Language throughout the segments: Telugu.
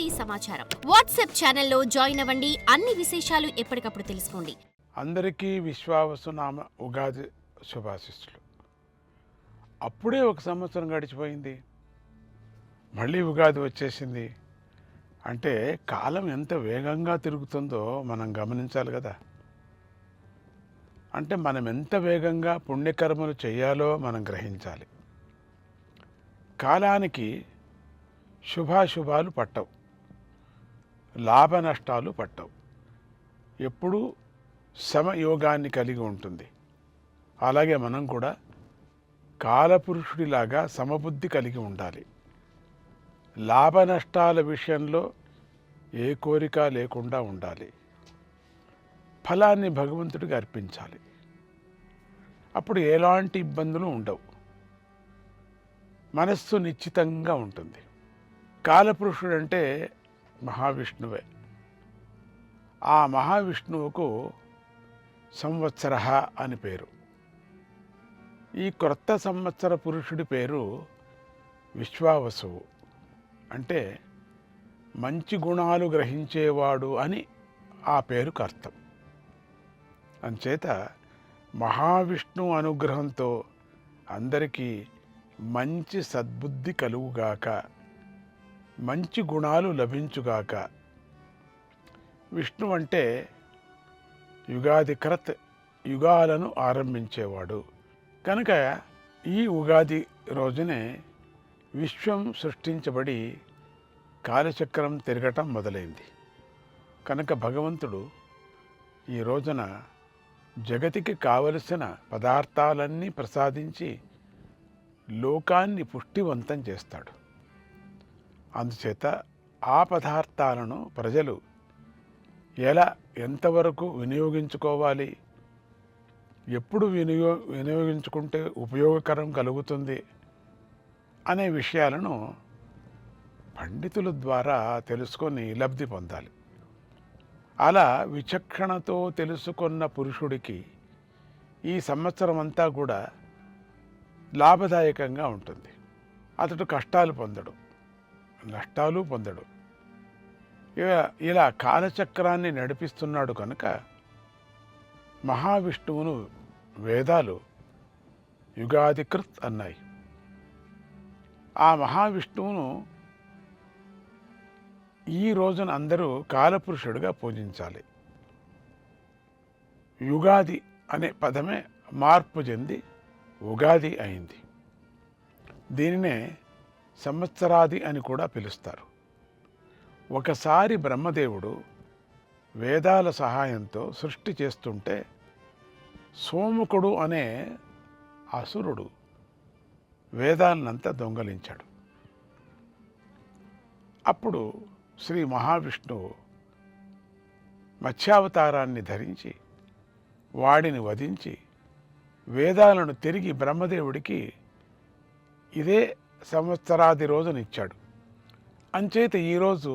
ఇంటి సమాచారం వాట్సాప్ ఛానల్లో జాయిన్ అవ్వండి. అన్ని విశేషాలు ఎప్పటికప్పుడు తెలుసుకోండి. అందరికీ విశ్వావసునామ ఉగాది శుభాశిస్సులు. అప్పుడే ఒక సంవత్సరం గడిచిపోయింది, మళ్ళీ ఉగాది వచ్చేసింది అంటే కాలం ఎంత వేగంగా తిరుగుతుందో మనం గమనించాలి కదా. అంటే మనం ఎంత వేగంగా పుణ్యకర్మలు చేయాలో మనం గ్రహించాలి. కాలానికి శుభాశుభాలు పట్టవు, లాభ నష్టాలు పట్టవు. ఎప్పుడూ సమయోగాన్ని కలిగి ఉంటుంది. అలాగే మనం కూడా కాలపురుషుడిలాగా సమబుద్ధి కలిగి ఉండాలి. లాభ నష్టాల విషయంలో ఏ కోరిక లేకుండా ఉండాలి. ఫలాన్ని భగవంతుడికి అర్పించాలి. అప్పుడు ఎలాంటి ఇబ్బందులు ఉండవు, మనస్సు నిశ్చితంగా ఉంటుంది. కాలపురుషుడు అంటే మహావిష్ణువే. ఆ మహావిష్ణువుకు సంవత్సర అని పేరు. ఈ క్రొత్త సంవత్సర పురుషుడి పేరు విశ్వావసువు. అంటే మంచి గుణాలు గ్రహించేవాడు అని ఆ పేరుకు అర్థం. అంచేత మహావిష్ణువు అనుగ్రహంతో అందరికీ మంచి సద్బుద్ధి కలుగుగాక, మంచి గుణాలు లభించుగాక. విష్ణు అంటే యుగాదికృత్, యుగాలను ఆరంభించేవాడు కనుక ఈ ఉగాది రోజునే విశ్వం సృష్టించబడి కాలచక్రం తిరగటం మొదలైంది. కనుక భగవంతుడు ఈ రోజున జగతికి కావలసిన పదార్థాలన్నీ ప్రసాదించి లోకాన్ని పుష్టివంతం చేస్తాడు. అందుచేత ఆ పదార్థాలను ప్రజలు ఎలా ఎంతవరకు వినియోగించుకోవాలి, ఎప్పుడు వినియోగించుకుంటే ఉపయోగకరం కలుగుతుంది అనే విషయాలను పండితుల ద్వారా తెలుసుకొని లబ్ధి పొందాలి. అలా విచక్షణతో తెలుసుకున్న పురుషుడికి ఈ సంవత్సరం అంతా కూడా లాభదాయకంగా ఉంటుంది. అతడు కష్టాలు పొందడు, నష్టాలు పొందడు. ఇలా కాలచక్రాన్ని నడిపిస్తున్నాడు కనుక మహావిష్ణువును వేదాలు యుగాదికృత్ అన్నాయి. ఆ మహావిష్ణువును ఈ రోజున అందరూ కాలపురుషుడిగా పూజించాలి. యుగాది అనే పదమే మార్పు చెంది ఉగాది అయింది. దీనినే సంవత్సరాది అని కూడా పిలుస్తారు. ఒకసారి బ్రహ్మదేవుడు వేదాల సహాయంతో సృష్టి చేస్తుంటే సోముకుడు అనే అసురుడు వేదాలనంతా దొంగలించాడు. అప్పుడు శ్రీ మహావిష్ణువు మత్స్యావతారాన్ని ధరించి వాడిని వధించి వేదాలను తిరిగి బ్రహ్మదేవుడికి ఇదే సంవత్సరాది రోజునిచ్చాడు. అంచేత ఈరోజు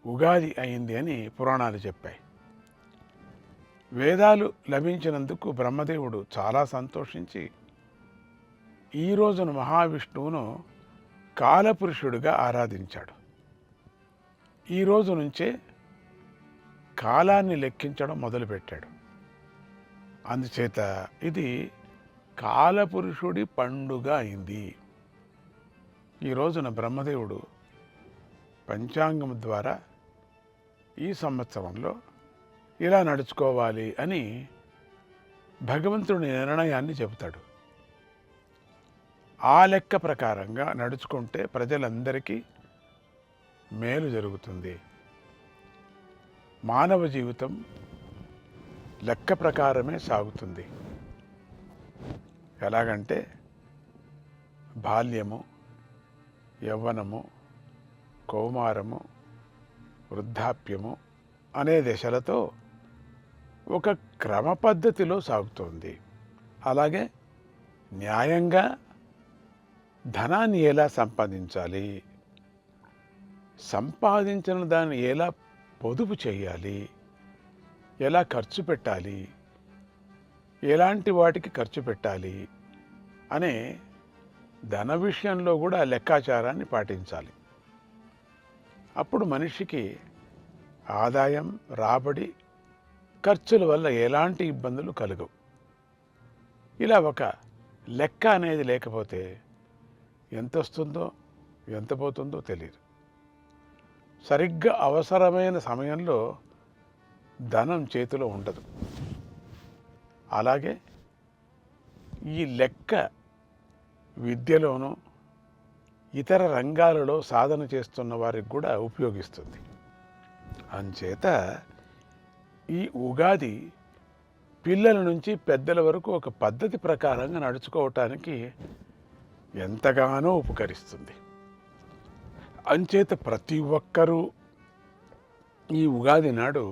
ఉగాది అయింది అని పురాణాలు చెప్పాయి. వేదాలు లభించినందుకు బ్రహ్మదేవుడు చాలా సంతోషించి ఈ రోజున మహావిష్ణువును కాలపురుషుడిగా ఆరాధించాడు. ఈ రోజు నుంచే కాలాన్ని లెక్కించడం మొదలుపెట్టాడు. అందుచేత ఇది కాలపురుషుడి పండుగ అయింది. ఈ రోజున బ్రహ్మదేవుడు పంచాంగం ద్వారా ఈ సంవత్సరంలో ఇలా నడుచుకోవాలి అని భగవంతుడి నిర్ణయాన్ని చెబుతాడు. ఆ లెక్క ప్రకారంగా నడుచుకుంటే ప్రజలందరికీ మేలు జరుగుతుంది. మానవ జీవితం లెక్క ప్రకారమే సాగుతుంది. ఎలాగంటే బాల్యము, యవ్వనము, కౌమారము, వృద్ధాప్యము అనే దశలతో ఒక క్రమ పద్ధతిలో సాగుతోంది. అలాగే న్యాయంగా ధనాన్ని ఎలా సంపాదించాలి, సంపాదించిన దాన్ని ఎలా పొదుపు చేయాలి, ఎలా ఖర్చు పెట్టాలి, ఎలాంటి వాటికి ఖర్చు పెట్టాలి అనే ధన విషయంలో కూడా లెక్కాచారాన్ని పాటించాలి. అప్పుడు మనిషికి ఆదాయం, రాబడి, ఖర్చుల వల్ల ఎలాంటి ఇబ్బందులు కలగవు. ఇలా ఒక లెక్క అనేది లేకపోతే ఎంత వస్తుందో ఎంత పోతుందో తెలియదు. సరిగ్గా అవసరమైన సమయంలో ధనం చేతిలో ఉండదు. అలాగే ఈ లెక్క విద్యలోనూ ఇతర రంగాలలో సాధన చేస్తున్న వారికి కూడా ఉపయోగిస్తుంది. అంచేత ఈ ఉగాది పిల్లల నుంచి పెద్దల వరకు ఒక పద్ధతి ప్రకారంగా నడుచుకోవటానికి ఎంతగానో ఉపకరిస్తుంది. అంచేత ప్రతి ఒక్కరూ ఈ ఉగాది నాడు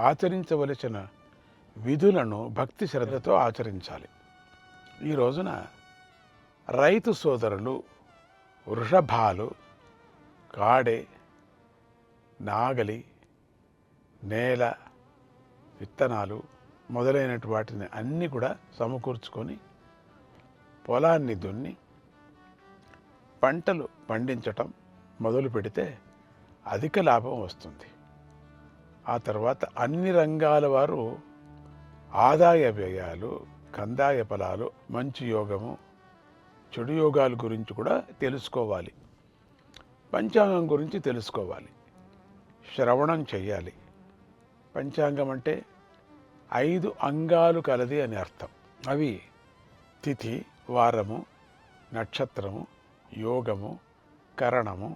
ఆచరించవలసిన విధులను భక్తి శ్రద్ధతో ఆచరించాలి. ఈ రోజున రైతు సోదరులు వృషభాలు, కాడే, నాగలి, నేల, విత్తనాలు మొదలైనటు వాటిని అన్నీ కూడా సమకూర్చుకొని పొలాన్ని దున్ని పంటలు పండించటం మొదలు పెడితే అధిక లాభం వస్తుంది. ఆ తర్వాత అన్ని రంగాల వారు ఆదాయ వ్యయాలు, కందాయ ఫలాలు, మంచి యోగము, చెడు యోగాల గురించి కూడా తెలుసుకోవాలి. పంచాంగం గురించి తెలుసుకోవాలి. శ్రవణం చెయ్యాలి. పంచాంగం అంటే 5 అంగాలు కలది అని అర్థం. అవి తిథి, వారము, నక్షత్రము, యోగము, కరణము.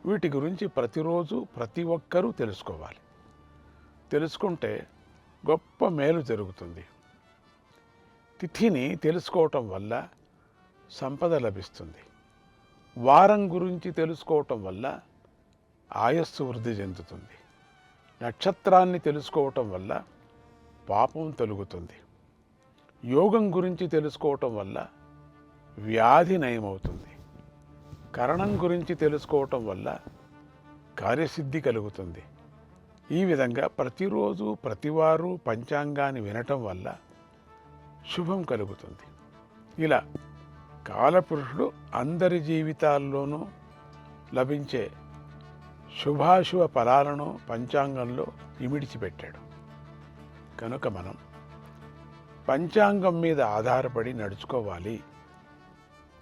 వీటి గురించి ప్రతిరోజు ప్రతి ఒక్కరూ తెలుసుకోవాలి. తెలుసుకుంటే గొప్ప మేలు జరుగుతుంది. తిథిని తెలుసుకోవటం వల్ల సంపద లభిస్తుంది. వారం గురించి తెలుసుకోవటం వల్ల ఆయస్సు వృద్ధి చెందుతుంది. నక్షత్రాన్ని తెలుసుకోవటం వల్ల పాపం తొలుగుతుంది. యోగం గురించి తెలుసుకోవటం వల్ల వ్యాధి నయమవుతుంది. కరణం గురించి తెలుసుకోవటం వల్ల కార్యసిద్ధి కలుగుతుంది. ఈ విధంగా ప్రతిరోజు ప్రతివారు పంచాంగాన్ని వినటం వల్ల శుభం కలుగుతుంది. ఇలా కాలపురుషుడు అందరి జీవితాల్లోనూ లభించే శుభాశుభ ఫలాలను పంచాంగంలో ఇమిడిచిపెట్టాడు. కనుక మనం పంచాంగం మీద ఆధారపడి నడుచుకోవాలి.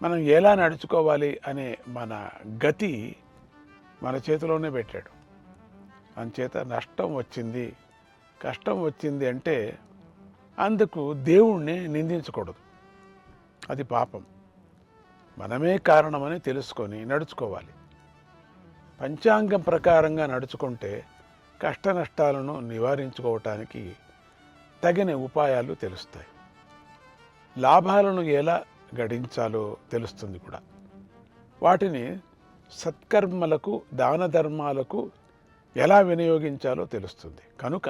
మనం ఎలా నడుచుకోవాలి అనే మన గతి మన చేతిలోనే పెట్టాడు. అంచేత నష్టం వచ్చింది, కష్టం వచ్చింది అంటే అందుకు దేవుణ్ణి నిందించకూడదు. అది పాపం. మనమే కారణమని తెలుసుకొని నడుచుకోవాలి. పంచాంగం ప్రకారంగా నడుచుకుంటే కష్ట నష్టాలను నివారించుకోవటానికి తగిన ఉపాయాలు తెలుస్తాయి. లాభాలను ఎలా గడించాలో తెలుస్తుంది కూడా. వాటిని సత్కర్మలకు, దాన ధర్మాలకు ఎలా వినియోగించాలో తెలుస్తుంది. కనుక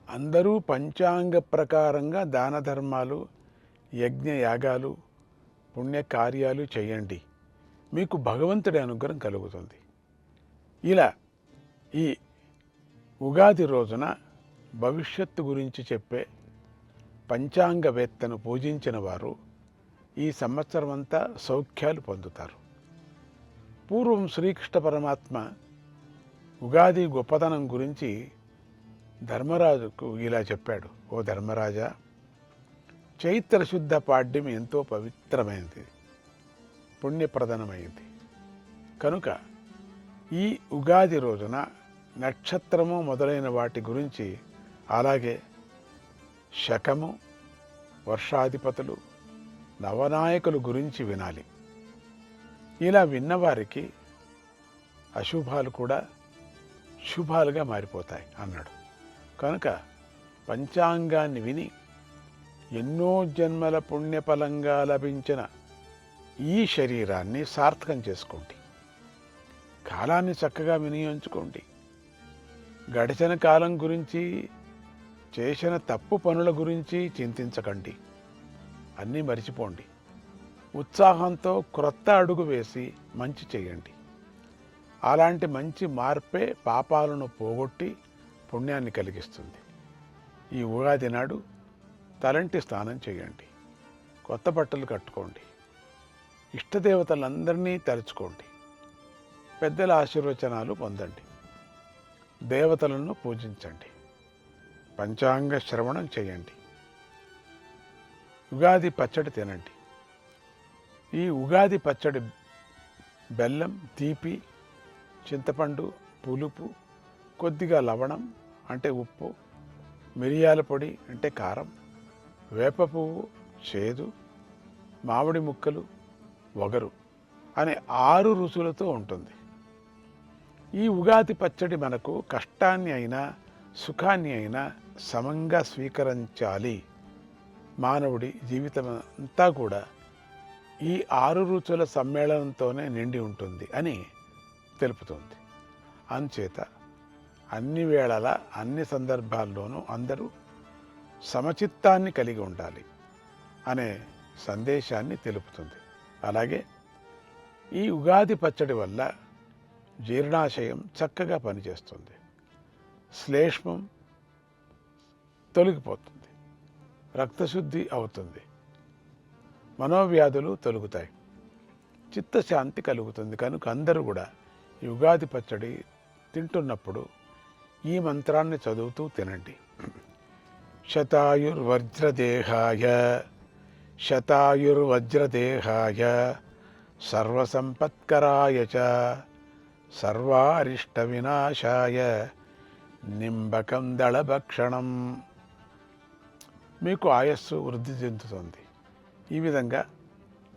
అందరూ పంచాంగ ప్రకారంగా దాన ధర్మాలు, యజ్ఞ యాగాలు, పుణ్యకార్యాలు చేయండి. మీకు భగవంతుడి అనుగ్రహం కలుగుతుంది. ఇలా ఈ ఉగాది రోజున భవిష్యత్తు గురించి చెప్పే పంచాంగవేత్తను పూజించిన వారు ఈ సంవత్సరం అంతా సౌఖ్యాలు పొందుతారు. పూర్వం శ్రీకృష్ణ పరమాత్మ ఉగాది గొప్పతనం గురించి ధర్మరాజుకు ఇలా చెప్పాడు. ఓ ధర్మరాజా, చైత్ర శుద్ధ పాడ్యం ఎంతో పవిత్రమైనది, పుణ్యప్రదమైంది. కనుక ఈ ఉగాది రోజున నక్షత్రము మొదలైన వాటి గురించి, అలాగే శకము, వర్షాధిపతులు, నవనాయకుల గురించి వినాలి. ఇలా విన్నవారికి అశుభాలు కూడా శుభాలుగా మారిపోతాయి అన్నాడు. కనుక పంచాంగాన్ని విని ఎన్నో జన్మల పుణ్యఫలంగా లభించిన ఈ శరీరాన్ని సార్థకం చేసుకోండి. కాలాన్ని చక్కగా వినియోగించుకోండి. గడిచిన కాలం గురించి, చేసిన తప్పు పనుల గురించి చింతించకండి. అన్నీ మరిచిపోండి. ఉత్సాహంతో క్రొత్త అడుగు వేసి మంచి చేయండి. అలాంటి మంచి మార్పే పాపాలను పోగొట్టి పుణ్యాన్ని కలిగిస్తుంది. ఈ ఉగాది నాడు తలంటి స్నానం చేయండి. కొత్త బట్టలు కట్టుకోండి. ఇష్టదేవతలందరినీ తలుచుకోండి. పెద్దల ఆశీర్వచనాలు పొందండి. దేవతలను పూజించండి, పంచాంగ శ్రవణం చేయండి, ఉగాది పచ్చడి తినండి. ఈ ఉగాది పచ్చడి బెల్లం, తీపి, చింతపండు, పులుపు, కొద్దిగా లవణం అంటే ఉప్పు, మిరియాల పొడి అంటే కారం, వేప పువ్వు చేదు, మామిడి ముక్కలు వగరు అనే 6 రుచులతో ఉంటుంది. ఈ ఉగాది పచ్చడి మనకు కష్టాన్ని అయినా సుఖాన్ని అయినా సమంగా స్వీకరించాలి. మానవుడి జీవితం అంతా కూడా ఈ 6 రుచుల సమ్మేళనంతోనే నిండి ఉంటుంది అని తెలుపుతుంది. అందుచేత అన్ని వేళలా అన్ని సందర్భాల్లోనూ అందరూ సమచిత్తాన్ని కలిగి ఉండాలి అనే సందేశాన్ని తెలుపుతుంది. అలాగే ఈ ఉగాది పచ్చడి వల్ల జీర్ణాశయం చక్కగా పనిచేస్తుంది, శ్లేష్మం తొలగిపోతుంది, రక్తశుద్ధి అవుతుంది, మనోవ్యాధులు తొలగుతాయి, చిత్తశాంతి కలుగుతుంది. కనుక అందరూ కూడా ఈ ఉగాది పచ్చడి తింటున్నప్పుడు ఈ మంత్రాన్ని చదువుతూ తినండి. శతాయుర్వజ్రదేహాయ శతాయుర్వజ్రదేహాయ సర్వసంపత్కరాయ చ సర్వారిష్ట వినాశాయ నింబకం దళభక్షణం. మీకు ఆయస్సు వృద్ధి చెందుతుంది. ఈ విధంగా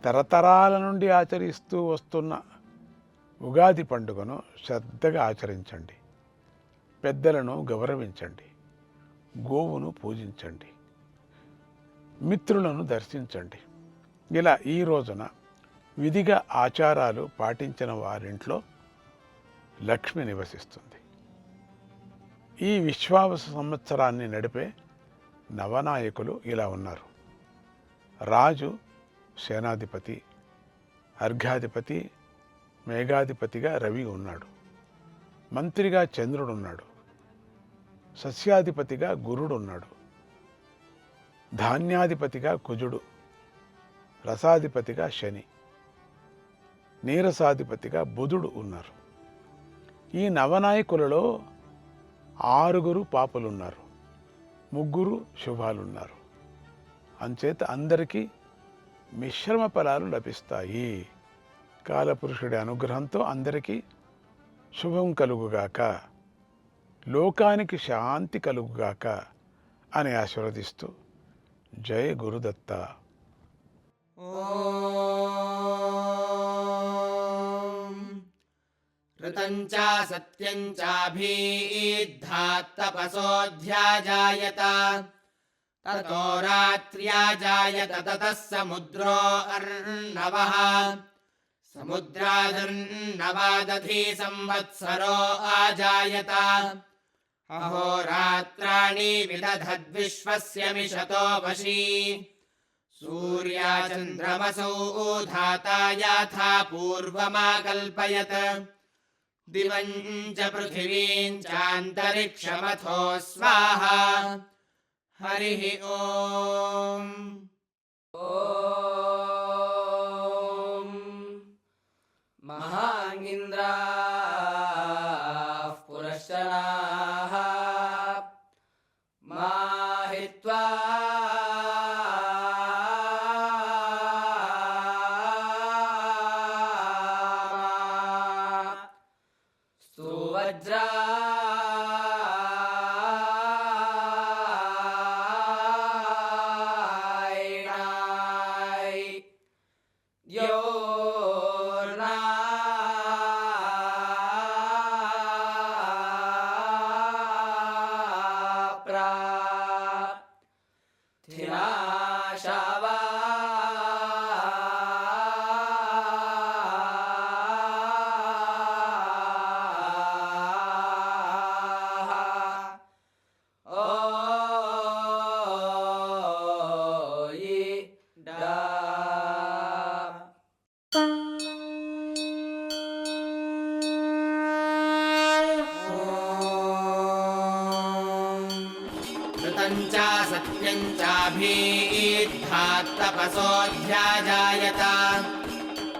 తరతరాల నుండి ఆచరిస్తూ వస్తున్న ఉగాది పండుగను శ్రద్ధగా ఆచరించండి. పెద్దలను గౌరవించండి, గోవును పూజించండి, మిత్రులను దర్శించండి. ఇలా ఈ రోజున విధిగా ఆచారాలు పాటించిన వారింట్లో లక్ష్మి నివసిస్తుంది. ఈ విశ్వావస సంవత్సరాన్ని నడిపే నవనాయకులు ఇలా ఉన్నారు. రాజు సేనాధిపతి, అర్ఘాధిపతి, మేఘాధిపతిగా రవి ఉన్నాడు. మంత్రిగా చంద్రుడున్నాడు. సస్యాధిపతిగా గురుడున్నాడు. ధాన్యాధిపతిగా కుజుడు, రసాధిపతిగా శని, నీరసాధిపతిగా బుధుడు ఉన్నారు. ఈ నవనాయకులలో 6 పాపులున్నారు, 3 శుభాలున్నారు. అంచేత అందరికీ మిశ్రమ ఫలాలు లభిస్తాయి. కాలపురుషుడి అనుగ్రహంతో అందరికీ శుభం కలుగుగాక, లోకానికి శాంతి కలుగుగాక అని ఆశీర్వదిస్తూ జయ గురుదత్త. ऋतञ्च सत्यञ्चाभीद्धात्तपसोऽध्याजायत ततो रात्र्याजायत ततः समुद्रो अर्णवः समुद्रादर्णवादधी संवत्सरो आजायत अहोरात्राणि विदधद्विश्वस्य मिषतो वशी सूर्याचन्द्रमसौ धाता याथा पूर्वमाकल्पयत् दिवं च पृथिवीं चान्तरिक्षमथो स्वाहा हरिः ओम् ॐ महाङ्गिन्द्राः पुरश्चनाः माहित्वा ऋतञ्च सत्यञ्चाभीद्धात्तपसोऽध्याजायत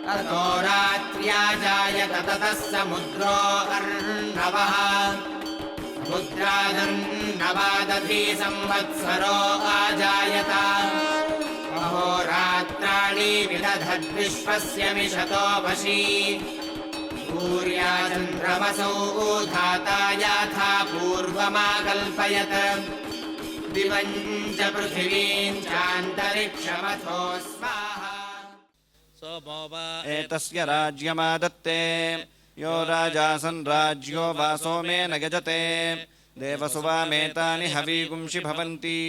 ततो रात्र्याजायत ततः समुद्रो अर्णवः रुद्रादन्नवादधी संवत्सरो आजायत अहोरात्राणि विदधद्विश्वस्य मिषतो वशी सूर्याचन्द्रमसौ धाता याथा पूर्वमाकल्पयत् दिवं च पृथिवीं चान्तरिक्षमथो स्वाहा एतस्य राज्यमादत्ते यो राजासन् राज्यो वा सोमेन यजते देवसुवामेतानि हवीगुंषि भवन्ति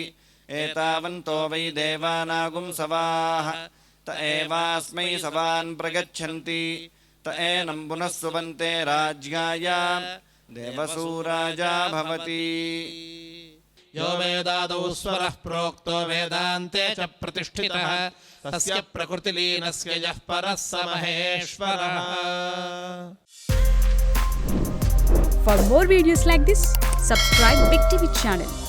एतावन्तो वै देवानागुं सवाः त एवास्मै सवान् प्रगच्छन्ति त एनं पुनः सुवन्ते राज्याय देवसूराजा भवति यो वेदादौ स्वरः प्रोक्तो वेदान्ते च प्रतिष्ठितः तस्य प्रकृतिलीनस्य यः परः स महेश्वरः. For more videos like this, subscribe Big TV channel.